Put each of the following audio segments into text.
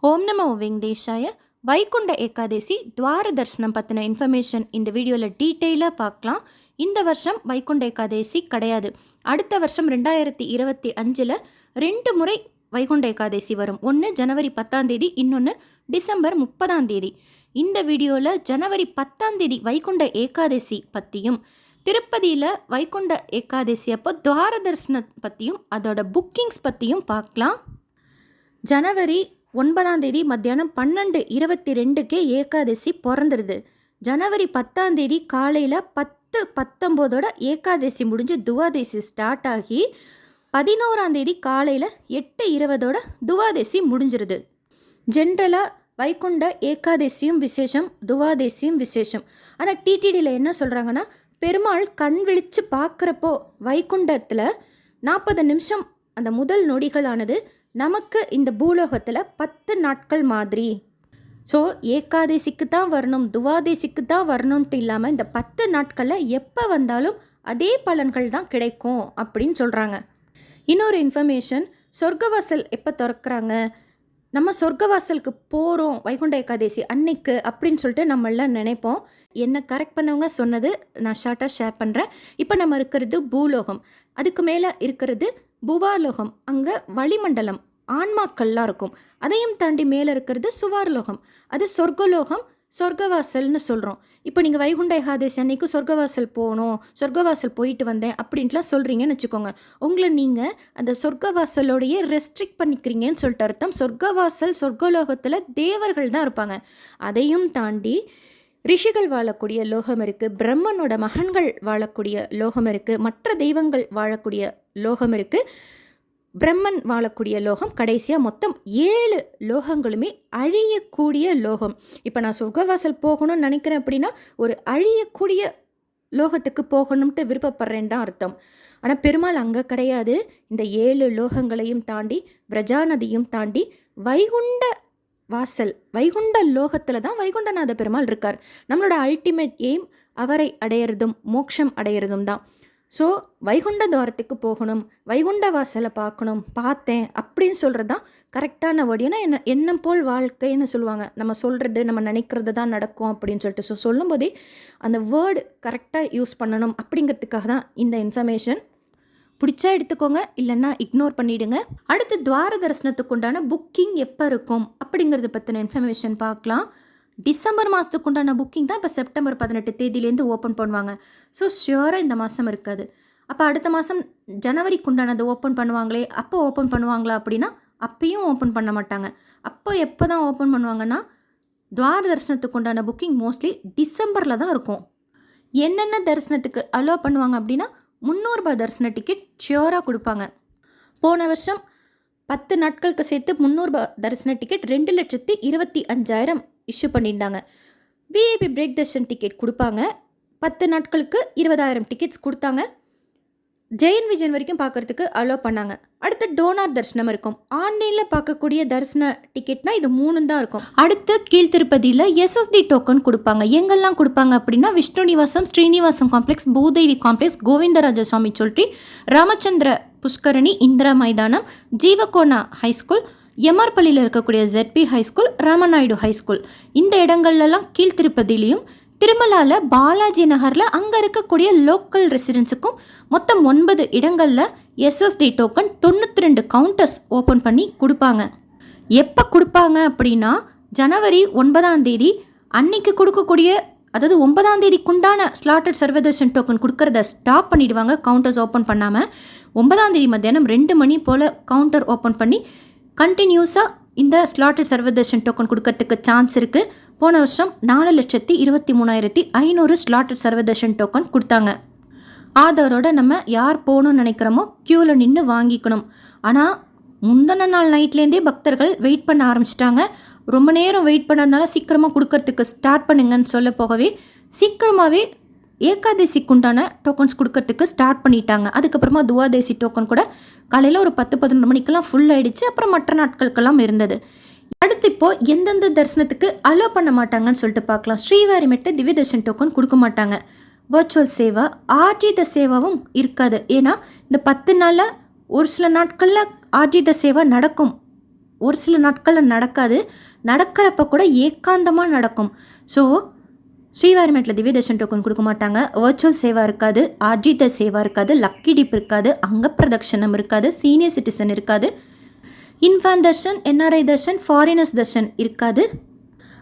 ஓம் நமோ வெங்கடேஷாய. வைகுண்ட ஏகாதசி துவார தரிசனம் பற்றின இன்ஃபர்மேஷன் இந்த வீடியோவில் டீட்டெயிலாக பார்க்கலாம். இந்த வருஷம் வைகுண்ட ஏகாதசி கிடையாது. அடுத்த வருஷம் 2025 2 முறை வைகுண்ட ஏகாதசி வரும். ஒன்று ஜனவரி 10 இன்னொன்று டிசம்பர் 30. இந்த வீடியோவில் ஜனவரி 10 வைகுண்ட ஏகாதசி பற்றியும் திருப்பதியில் வைகுண்ட ஏகாதசி அப்போ துவார தரிசனம் பற்றியும் அதோட புக்கிங்ஸ் பற்றியும் பார்க்கலாம். ஜனவரி 9 மத்தியானம் 12:22 ஏகாதசி பிறந்துருது. ஜனவரி 10 காலையில் 10:19 ஏகாதசி முடிஞ்சு துவாதசி ஸ்டார்ட் ஆகி 11 காலையில் 8:20 துவாதசி முடிஞ்சிருது. ஜென்ரலாக வைகுண்ட ஏகாதசியும் விசேஷம், துவாதசியும் விசேஷம். ஆனால் டிடிடியில் என்ன சொல்கிறாங்கன்னா, பெருமாள் கண் விழித்து பார்க்குறப்போ வைகுண்டத்தில் 40 நிமிஷம் அந்த முதல் நொடிகளானது நமக்கு இந்த பூலோகத்தில் 10 நாட்கள் மாதிரி. ஸோ ஏகாதசிக்கு தான் வரணும், துவாதசிக்கு தான் வரணுன்ட்டு இல்லாமல் இந்த 10 நாட்களில் எப்போ வந்தாலும் அதே பலன்கள் தான் கிடைக்கும் அப்படின்னு சொல்கிறாங்க. இன்னொரு இன்ஃபர்மேஷன், சொர்க்கவாசல் எப்போ திறக்கிறாங்க, நம்ம சொர்க்கவாசலுக்கு போகிறோம் வைகுண்ட ஏகாதசி அன்னைக்கு அப்படின்னு சொல்லிட்டு நம்மளாம் நினைப்போம். என்னை கரெக்ட் பண்ணவங்க சொன்னது நான் ஷார்ட்டாக ஷேர் பண்ணுறேன். இப்போ நம்ம இருக்கிறது பூலோகம், அதுக்கு மேலே இருக்கிறது புவாலோகம், அங்கே வளிமண்டலம் ஆன்மாக்கள்லாம் இருக்கும். அதையும் தாண்டி மேலே இருக்கிறது சுவார்லோகம், அது சொர்க்கலோகம், சொர்க்கவாசல்னு சொல்கிறோம். இப்போ நீங்கள் வைகுண்ட ஏகாதசி அன்னைக்கு சொர்க்கவாசல் போகணும், சொர்க்கவாசல் போயிட்டு வந்தேன் அப்படின்ட்டுலாம் சொல்கிறீங்கன்னு வச்சுக்கோங்க. உங்களை நீங்கள் அந்த சொர்க்கவாசலோடையே ரெஸ்ட்ரிக்ட் பண்ணிக்கிறீங்கன்னு சொல்லிட்டு அர்த்தம். சொர்க்கவாசல் சொர்க்கலோகத்தில் தேவர்கள் தான் இருப்பாங்க. அதையும் தாண்டி ரிஷிகள் வாழக்கூடிய லோகம் இருக்குது, பிரம்மனோட மகன்கள் வாழக்கூடிய லோகம் இருக்குது, மற்ற தெய்வங்கள் வாழக்கூடிய லோகம் இருக்குது, பிரம்மன் வாழக்கூடிய லோகம், கடைசியாக மொத்தம் 7 லோகங்களுமே அழியக்கூடிய லோகம். இப்போ நான் சொர்க்கவாசல் போகணும்னு நினைக்கிறேன் அப்படின்னா ஒரு அழியக்கூடிய லோகத்துக்கு போகணும்ட்டு விருப்பப்படுறேன்னு தான் அர்த்தம். ஆனால் பெருமாள் அங்கே கிடையாது. இந்த 7 லோகங்களையும் தாண்டி விரஜாநதியும் தாண்டி வைகுண்ட வாசல், வைகுண்ட லோகத்தில் தான் வைகுண்டநாத பெருமாள் இருக்கார். நம்மளோட அல்டிமேட் எய்ம் அவரை அடையிறதும் மோட்சம் அடையிறதும் தான். ஸோ வைகுண்ட துவாரத்துக்கு போகணும், வைகுண்ட வாசலை பார்க்கணும், பார்த்தேன் அப்படின்னு சொல்கிறது தான் கரெக்டான வேர்டு. ஏன்னா எண்ணம் போல் வாழ்க்கைன்னு சொல்லுவாங்க. நம்ம சொல்கிறது நம்ம நினைக்கிறது தான் நடக்கும் அப்படின்னு சொல்லிட்டு. ஸோ சொல்லும்போதே அந்த வேர்டு கரெக்டாக யூஸ் பண்ணணும் அப்படிங்கிறதுக்காக தான் இந்த இன்ஃபர்மேஷன். பிடிச்சா எடுத்துக்கோங்க, இல்லைன்னா இக்னோர் பண்ணிவிடுங்க. அடுத்து துவார தரிசனத்துக்கு உண்டான புக்கிங் எப்போ இருக்கும் அப்படிங்கிறத பற்றின இன்ஃபர்மேஷன் பார்க்கலாம். டிசம்பர் மாதத்துக்கு உண்டான புக்கிங் தான் இப்போ செப்டம்பர் 18 ஓப்பன் பண்ணுவாங்க. ஸோ ஷியோராக இந்த மாதம் இருக்காது. அப்போ அடுத்த மாதம் ஜனவரிக்கு உண்டானது ஓப்பன் பண்ணுவாங்களே, அப்போ ஓப்பன் பண்ணுவாங்களா அப்படின்னா அப்பயும் ஓப்பன் பண்ண மாட்டாங்க. அப்போ எப்போ தான் ஓப்பன் பண்ணுவாங்கன்னா, துவார தரிசனத்துக்கு உண்டான புக்கிங் மோஸ்ட்லி டிசம்பரில் தான் இருக்கும். என்னென்ன தரிசனத்துக்கு அலோவ் பண்ணுவாங்க அப்படின்னா, 300 ரூபாய் தரிசன டிக்கெட் ஷியோராக கொடுப்பாங்க. போன வருஷம் 10 நாட்களுக்கு சேர்த்து 300 ரூபாய் தரிசன டிக்கெட் 2,25,000 இஷ்யூ பண்ணியிருந்தாங்க. விஐபி பிரேக் தர்ஷன் டிக்கெட் கொடுப்பாங்க. 10 நாட்களுக்கு 20,000 டிக்கெட்ஸ் கொடுத்தாங்க. ஜெயின் விஜயன் வரைக்கும் பார்க்குறதுக்கு அலோவ் பண்ணாங்க. அடுத்து டோனார் தரிசனம் இருக்கும். ஆன்லைனில் பார்க்கக்கூடிய தரிசன டிக்கெட்னா இது 3 தான் இருக்கும். அடுத்து கீழ்த்திருப்பதியில் எஸ்எஸ்டி டோக்கன் கொடுப்பாங்க. எங்கெல்லாம் கொடுப்பாங்க அப்படின்னா, விஷ்ணு நிவாசம், ஸ்ரீனிவாசம் காம்ப்ளெக்ஸ், பூதேவி காம்ப்ளெக்ஸ், கோவிந்தராஜ சுவாமி சொல்ட்ரி, ராமச்சந்திர புஷ்கரணி, இந்திரா மைதானம், ஜீவகோனா ஹைஸ்கூல், எம்ஆர்பள்ளியில் இருக்கக்கூடிய ZP ஹைஸ்கூல், ராமநாயுடு ஹைஸ்கூல், இந்த இடங்கள்லாம் கீழ்த்திருப்பதிலையும், திருமலாவில் பாலாஜி நகரில் அங்கே இருக்கக்கூடிய லோக்கல் ரெசிடென்ஸுக்கும் மொத்தம் 9 இடங்களில் எஸ்எஸ்டி டோக்கன் 92 கவுண்டர்ஸ் ஓப்பன் பண்ணி கொடுப்பாங்க. எப்போ கொடுப்பாங்க அப்படின்னா, ஜனவரி 9 அன்னைக்கு கொடுக்கக்கூடிய, அதாவது 9 உண்டான ஸ்லாட்டட் சர்வதர்ஷன் டோக்கன் கொடுக்கறத ஸ்டாப் பண்ணிவிடுவாங்க. கவுண்டர்ஸ் ஓப்பன் பண்ணாமல் 9 மத்தியானம் 2 மணி போல் கவுண்டர் ஓப்பன் பண்ணி கண்டினியூஸாக இந்த ஸ்லாட்டட் சர்வதர்ஷன் டோக்கன் கொடுக்கறதுக்கு சான்ஸ் இருக்குது. போன வருஷம் 4,23,500 ஸ்லாட்டட் சர்வதர்ஷன் டோக்கன் கொடுத்தாங்க. ஆதாரோட நம்ம யார் போகணும்னு நினைக்கிறோமோ க்யூவில் நின்று வாங்கிக்கணும். ஆனால் முந்தின நாள் நைட்லேருந்தே பக்தர்கள் வெயிட் பண்ண ஆரம்பிச்சிட்டாங்க. ரொம்ப நேரம் வெயிட் பண்ணதுனால சீக்கிரமாக கொடுக்கறதுக்கு ஸ்டார்ட் பண்ணுங்கன்னு சொல்ல போகவே சீக்கிரமாகவே ஏகாதசிக்கு உண்டான டோக்கன்ஸ் கொடுக்கறதுக்கு ஸ்டார்ட் பண்ணிட்டாங்க. அதுக்கப்புறமா துவாதசி டோக்கன் கூட காலையில் ஒரு 10-11 மணிக்கெல்லாம் ஃபுல் ஆகிடுச்சு. அப்புறம் மற்ற நாட்களுக்கெல்லாம் இருந்தது. அடுத்து இப்போது எந்தெந்த தரிசனத்துக்கு அலோவ் பண்ண மாட்டாங்கன்னு சொல்லிட்டு பார்க்கலாம். ஸ்ரீவாரிமெட்டு திவ்ய தர்ஷன் டோக்கன் கொடுக்க மாட்டாங்க. வர்ச்சுவல் சேவா, ஆர்ஜித சேவாவும் இருக்காது. ஏன்னா இந்த 10 நாளில் ஒரு சில நாட்களில் ஆர்ஜித சேவா நடக்கும். ஒரு சில நாட்களில் நடக்காது. நடக்கிறப்ப கூட ஏகாந்தமாக நடக்கும். ஸோ ஸ்ரீவாரிமேட்டில் திவ்ய தர்ஷன் டோக்கன் கொடுக்க மாட்டாங்க. வர்ச்சுவல் சேவா இருக்காது, ஆர்ஜித சேவா இருக்காது, லக்கி டிப் இருக்காது, அங்க பிரதட்சணம் இருக்காது, சீனியர் சிட்டிசன் இருக்காது, இன்ஃபான் தர்ஷன், என்ஆர்ஐ தர்ஷன், ஃபாரினர்ஸ் தர்ஷன் இருக்காது,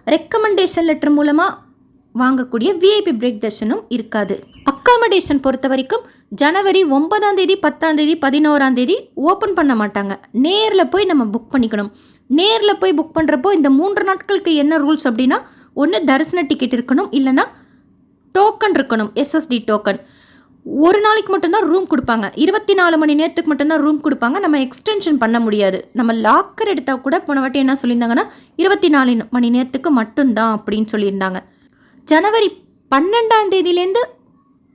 ரெக்கமெண்டேஷன் லெட்டர் மூலமாக வாங்கக்கூடிய விஐபி பிரேக் தர்ஷனும் இருக்காது. அக்காமடேஷன் பொறுத்த வரைக்கும் ஜனவரி 9ஆம் தேதி, 10ஆம் தேதி, 11ஆம் தேதி ஓப்பன் பண்ண மாட்டாங்க. நேரில் போய் நம்ம புக் பண்ணிக்கணும். நேரில் போய் புக் பண்ணுறப்போ இந்த 3 நாட்களுக்கு என்ன ரூல்ஸ் அப்படின்னா, ஒன்று தரிசன டிக்கெட் இருக்கணும், இல்லைன்னா டோக்கன் இருக்கணும், எஸ்எஸ்டி டோக்கன். ஒரு நாளைக்கு மட்டும்தான் ரூம் கொடுப்பாங்க. 24 மணி நேரத்துக்கு மட்டும்தான் ரூம் கொடுப்பாங்க. நம்ம எக்ஸ்டென்ஷன் பண்ண முடியாது. நம்ம லாக்கர் எடுத்தால் கூட போன வாட்டி என்ன சொல்லியிருந்தாங்கன்னா 24 மணி நேரத்துக்கு மட்டும்தான் அப்படின்னு சொல்லியிருந்தாங்க. ஜனவரி 12ஆம் தேதியிலேருந்து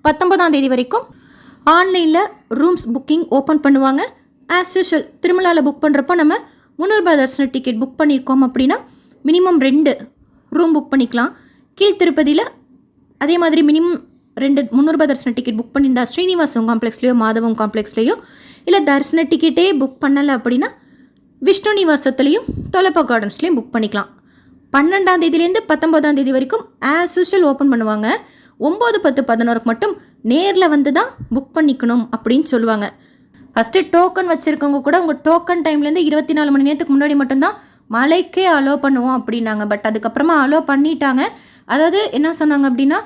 19ஆம் தேதி வரைக்கும் ஆன்லைனில் ரூம்ஸ் புக்கிங் ஓப்பன் பண்ணுவாங்க. ஆஸ் யூஷுவல் திருமலாவில் புக் பண்ணுறப்போ நம்ம 300 ரூபாய் தரிசன டிக்கெட் புக் பண்ணியிருக்கோம் அப்படின்னா மினிமம் 2 ரூம் புக் பண்ணிக்கலாம். கீழ் திருப்பதியில் அதே மாதிரி மினிமம் 2 300 ரூபாய் தரிசன டிக்கெட் புக் பண்ணியிருந்தா ஸ்ரீனிவாசம் காம்ப்ளெக்ஸ்லையோ மாதவம் காம்ப்ளெக்ஸ்லையோ, இல்லை தரிசன டிக்கெட்டே புக் பண்ணலை அப்படின்னா விஷ்ணு நிவாசத்துலேயும் தொலைப்பா கார்டன்ஸ்லேயும் புக் பண்ணிக்கலாம். 12ஆம் தேதியிலேருந்து 19ஆம் தேதி வரைக்கும் ஆஸ் யூஷுவல் ஓப்பன் பண்ணுவாங்க. 9, 10, 11 மட்டும் நேரில் வந்து தான் புக் பண்ணிக்கணும் அப்படின்னு சொல்லுவாங்க. ஃபஸ்ட்டு டோக்கன் வச்சுருக்கவங்க கூட உங்கள் டோக்கன் டைம்லேருந்து 24 மணி நேரத்துக்கு முன்னாடி மட்டும்தான் மலைக்கே அலோ பண்ணுவோம் அப்படின்னாங்க. பட் அதுக்கப்புறமா அலோ பண்ணிட்டாங்க. அதாவது என்ன சொன்னாங்க அப்படின்னா,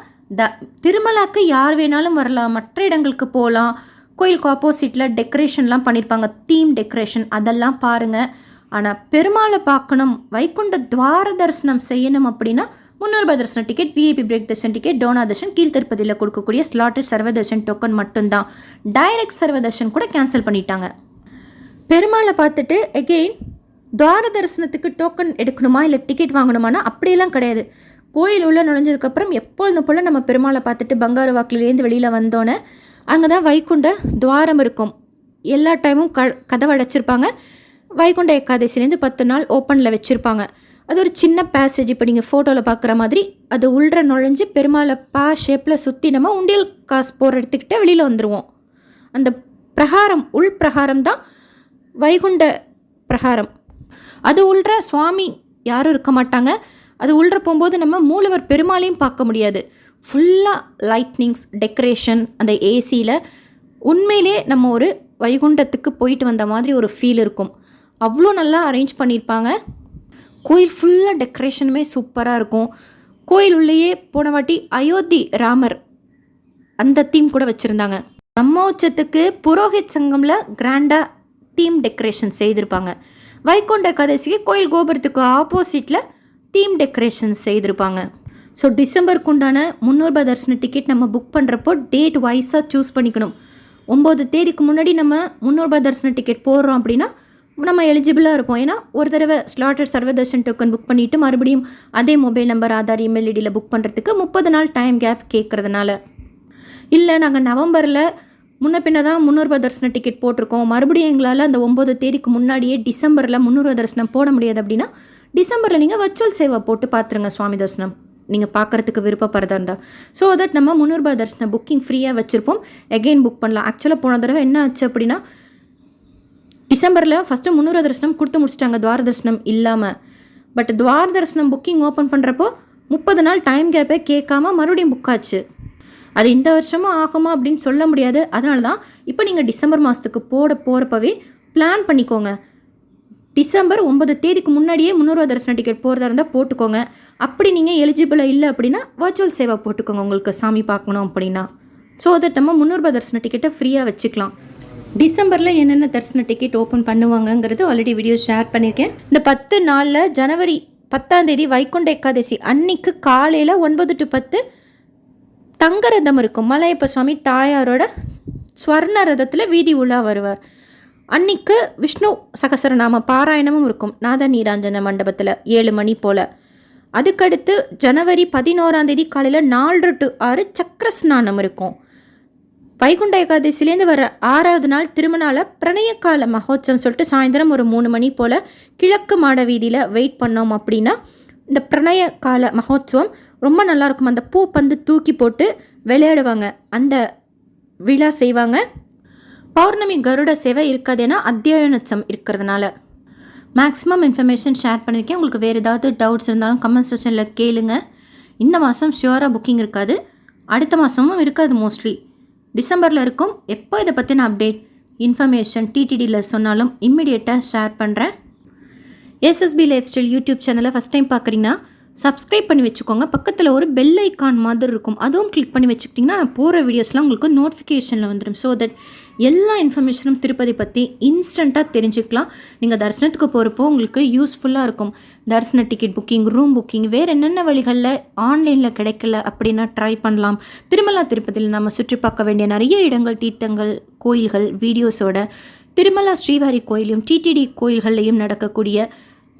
திருமலாக்கு யார் வேணாலும் வரலாம், மற்ற இடங்களுக்கு போகலாம். கோயிலுக்கு ஆப்போசிட்டில் டெக்கரேஷன்லாம் பண்ணியிருப்பாங்க, தீம் டெக்கரேஷன், அதெல்லாம் பாருங்கள். ஆனால் பெருமாளை பார்க்கணும், வைகுண்ட துவார தரிசனம் செய்யணும் அப்படின்னா 300 ரூபாய் தரிசன ticket, VIP break darshan ticket, donor darshan, கீழ் திருப்பதியில் கொடுக்கக்கூடிய ஸ்லாட்டட் சர்வதர்ஷன் டோக்கன் மட்டும்தான். டைரக்ட் சர்வதர்ஷன் கூட கேன்சல் பண்ணிட்டாங்க. பெருமாளை பார்த்துட்டு எகெயின் துவார தரிசனத்துக்கு டோக்கன் எடுக்கணுமா இல்லை டிக்கெட் வாங்கணுமானா அப்படியெல்லாம் கிடையாது. கோயில் உள்ளே நுழைஞ்சதுக்கப்புறம் எப்பொழுதும் போல் நம்ம பெருமாளை பார்த்துட்டு பங்காரு வாக்கிலேருந்து வெளியில் வந்தோன்னே அங்கே தான் வைகுண்ட துவாரம் இருக்கும். எல்லா டைமும் கதவை அடைச்சிருப்பாங்க. வைகுண்ட ஏகாதசிலேருந்து 10 நாள் ஓப்பனில் வச்சுருப்பாங்க. அது ஒரு சின்ன பேசேஜ், இப்போ நீங்கள் ஃபோட்டோவில் பார்க்குற மாதிரி அது உள்ற நுழைஞ்சு பெருமாளை ஷேப்பில் சுற்றி நம்ம உண்டியல் காசு போகிற எடுத்துக்கிட்டே வெளியில் வந்துடுவோம். அந்த பிரகாரம் உள் பிரகாரம் தான் வைகுண்ட பிரகாரம். அது உள்ற சுவாமி யாரும் இருக்க மாட்டாங்க. அது உள்ற போகும்போது நம்ம மூலவர் பெருமாளையும் பார்க்க முடியாது. ஃபுல்லாக லைட்னிங்ஸ், டெக்கரேஷன், அந்த ஏசியில் உண்மையிலே நம்ம ஒரு வைகுண்டத்துக்கு போயிட்டு வந்த மாதிரி ஒரு ஃபீல் இருக்கும். அவ்வளோ நல்லா அரேஞ்ச் பண்ணியிருப்பாங்க. கோயில் ஃபுல்லாக டெக்கரேஷனுமே சூப்பராக இருக்கும். கோயில் உள்ளேயே போன வாட்டி அயோத்தி ராமர் அந்த தீம் கூட வச்சுருந்தாங்க. பிரம்மோற்சவத்துக்கு புரோஹித் சங்கமில் கிராண்டாக தீம் டெக்கரேஷன் செய்திருப்பாங்க. வைகுண்ட ஏகாதசிக்கு கோயில் கோபுரத்துக்கு ஆப்போசிட்டில் தீம் டெக்கரேஷன் செய்திருப்பாங்க. ஸோ டிசம்பருக்கு உண்டான 300 ரூபாய் தரிசன டிக்கெட் நம்ம புக் பண்ணுறப்போ டேட் வைஸாக சூஸ் பண்ணிக்கணும். 9 தேதிக்கு முன்னாடி நம்ம 300 ரூபாய் தரிசன டிக்கெட் போடுறோம் அப்படின்னா நம்ம எலிஜிபிளாக இருப்போம். ஏன்னா ஒரு தடவை ஸ்லாட்டட் சர்வதர்ஷன் டோக்கன் புக் பண்ணிவிட்டு மறுபடியும் அதே மொபைல் நம்பர், ஆதார், இமெயில் ஐடியில் புக் பண்ணுறதுக்கு 30 நாள் டைம் கேப் கேட்குறதுனால. இல்லை நாங்கள் நவம்பரில் முன்ன பின்ன தான் 300 ரூபாய் தரிசன டிக்கெட் போட்டிருக்கோம், மறுபடியும் எங்களால் அந்த 9 தேதிக்கு முன்னாடியே டிசம்பரில் 300 ரூபாய் தரிசனம் போட முடியாது அப்படின்னா டிசம்பரில் நீங்கள் வர்ச்சுவல் சேவை போட்டு பார்த்துருங்க சுவாமி தரிசனம் நீங்கள் பார்க்குறதுக்கு விருப்பப்படுறதா இருந்தால். ஸோ தட் நம்ம 300 ரூபாய் தரிசனம் புக்கிங் ஃப்ரீயாக வச்சுருப்போம். எகெயின் புக் பண்ணலாம். ஆக்சுவலாக போன தடவை என்ன ஆச்சு அப்படின்னா டிசம்பரில் ஃபஸ்ட்டு 300 தரிசனம் கொடுத்து முடிச்சிட்டாங்க துவார தரிசனம் இல்லாமல். பட் துவார தரிசனம் புக்கிங் ஓப்பன் பண்ணுறப்போ 30 நாள் டைம் கேப்பே கேட்காம மறுபடியும் புக் ஆச்சு. அது இந்த வருஷமும் ஆகுமா அப்படின்னு சொல்ல முடியாது. அதனால தான் இப்போ நீங்கள் டிசம்பர் மாதத்துக்கு போகிறப்பவே பிளான் பண்ணிக்கோங்க. டிசம்பர் 9 தேதிக்கு முன்னாடியே 300 ரூபாய் தரிசன டிக்கெட் போகிறதா இருந்தால் போட்டுக்கோங்க. அப்படி நீங்கள் எலிஜிபிளாக இல்லை அப்படின்னா வர்ச்சுவல் சேவை போட்டுக்கோங்க உங்களுக்கு சாமி பார்க்கணும் அப்படின்னா. ஸோ தட் நம்ம 300 ரூபாய் தரிசன டிக்கெட்டை ஃப்ரீயாக வச்சுக்கலாம். டிசம்பரில் என்னென்ன தரிசன டிக்கெட் ஓப்பன் பண்ணுவாங்கங்கிறது ஆல்ரெடி வீடியோ ஷேர் பண்ணியிருக்கேன். இந்த 10 நாளில் ஜனவரி 10ஆம் தேதி வைகுண்ட ஏகாதசி அன்னைக்கு காலையில் 9 to 10 தங்க ரதம் இருக்கும். மலையப்ப சுவாமி தாயாரோட ஸ்வர்ண ரதத்தில் வீதி உலா வருவார். அன்னைக்கு விஷ்ணு சகசரநாம பாராயணமும் இருக்கும் நாத நீராஞ்சன மண்டபத்தில் 7 மணி போல். அதுக்கடுத்து ஜனவரி 11ஆம் தேதி காலையில் 4 to 6 சக்கர ஸ்நானம் இருக்கும். வைகுண்ட ஏகாதசிலேருந்து வர 6வது நாள் திருமணால பிரணயக்கால மகோத்சவம் சொல்லிட்டு சாயந்தரம் ஒரு 3 மணி போல் கிழக்கு மாட வீதியில் வெயிட் பண்ணோம் அப்படின்னா இந்த பிரணய கால மகோத்சவம் ரொம்ப நல்லாயிருக்கும். அந்த பூ பந்து தூக்கி போட்டு விளையாடுவாங்க, அந்த விழா செய்வாங்க. பௌர்ணமி கருட சேவை இருக்காது, ஏன்னா அத்தியாயனச்சம் இருக்கிறதுனால. மேக்ஸிமம் இன்ஃபர்மேஷன் ஷேர் பண்ணியிருக்கேன். உங்களுக்கு வேறு ஏதாவது டவுட்ஸ் இருந்தாலும் கமெண்ட் செக்ஷனில் கேளுங்க. இந்த மாதம் ஷியோராக புக்கிங் இருக்காது, அடுத்த மாதமும் இருக்காது. மோஸ்ட்லி டிசம்பரில் இருக்கும். எப்போ இதை பற்றின அப்டேட் இன்ஃபர்மேஷன் டிடிடியில் சொன்னாலும் இம்மிடியேட்டாக ஷேர் பண்ணுறேன். எஸ்எஸ்பி லைஃப் ஸ்டைல் யூடியூப் சேனலை ஃபஸ்ட் டைம் பார்க்குறீங்கன்னா சப்ஸ்கிரைப் பண்ணி வச்சுக்கோங்க. பக்கத்தில் ஒரு பெல் ஐக்கான் மாதிரி இருக்கும், அதுவும் கிளிக் பண்ணி வச்சுக்கிட்டிங்கன்னா நான் போகிற வீடியோஸ்லாம் உங்களுக்கு நோட்டிஃபிகேஷனில் வந்துடும். ஸோ தட் எல்லா இன்ஃபர்மேஷனும் திருப்பதி பற்றி இன்ஸ்டண்ட்டாக தெரிஞ்சுக்கலாம். நீங்கள் தரிசனத்துக்கு போகிறப்போ உங்களுக்கு யூஸ்ஃபுல்லாக இருக்கும். தரிசன டிக்கெட் புக்கிங், ரூம் புக்கிங், வேறு என்னென்ன வழிகளில் ஆன்லைனில் கிடைக்கல அப்படின்னா ட்ரை பண்ணலாம். திருமலா திருப்பதியில் நம்ம சுற்றி பார்க்க வேண்டிய நிறைய இடங்கள், தீர்த்தங்கள், கோயில்கள் வீடியோஸோட திருமலா ஸ்ரீவாரி கோயிலையும் டிடிடி கோயில்கள்லையும் நடக்கக்கூடிய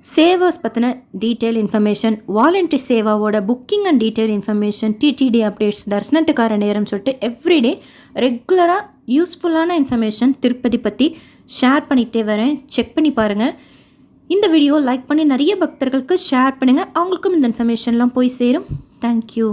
சேவாஸ் பற்றின டீட்டெயில் இன்ஃபர்மேஷன், வாலண்டரி சேவாவோட booking and detail information, TTD updates, தரிசனத்துக்கார நேரம் சொல்லிட்டு எவ்ரிடே ரெகுலராக யூஸ்ஃபுல்லான இன்ஃபர்மேஷன் திருப்பதி பற்றி ஷேர் பண்ணிகிட்டே வரேன். செக் பண்ணி பாருங்கள். இந்த வீடியோ லைக் பண்ணி நிறைய பக்தர்களுக்கு ஷேர் பண்ணுங்கள். அவங்களுக்கும் இந்த இன்ஃபர்மேஷன்லாம் போய் சேரும். தேங்க்யூ.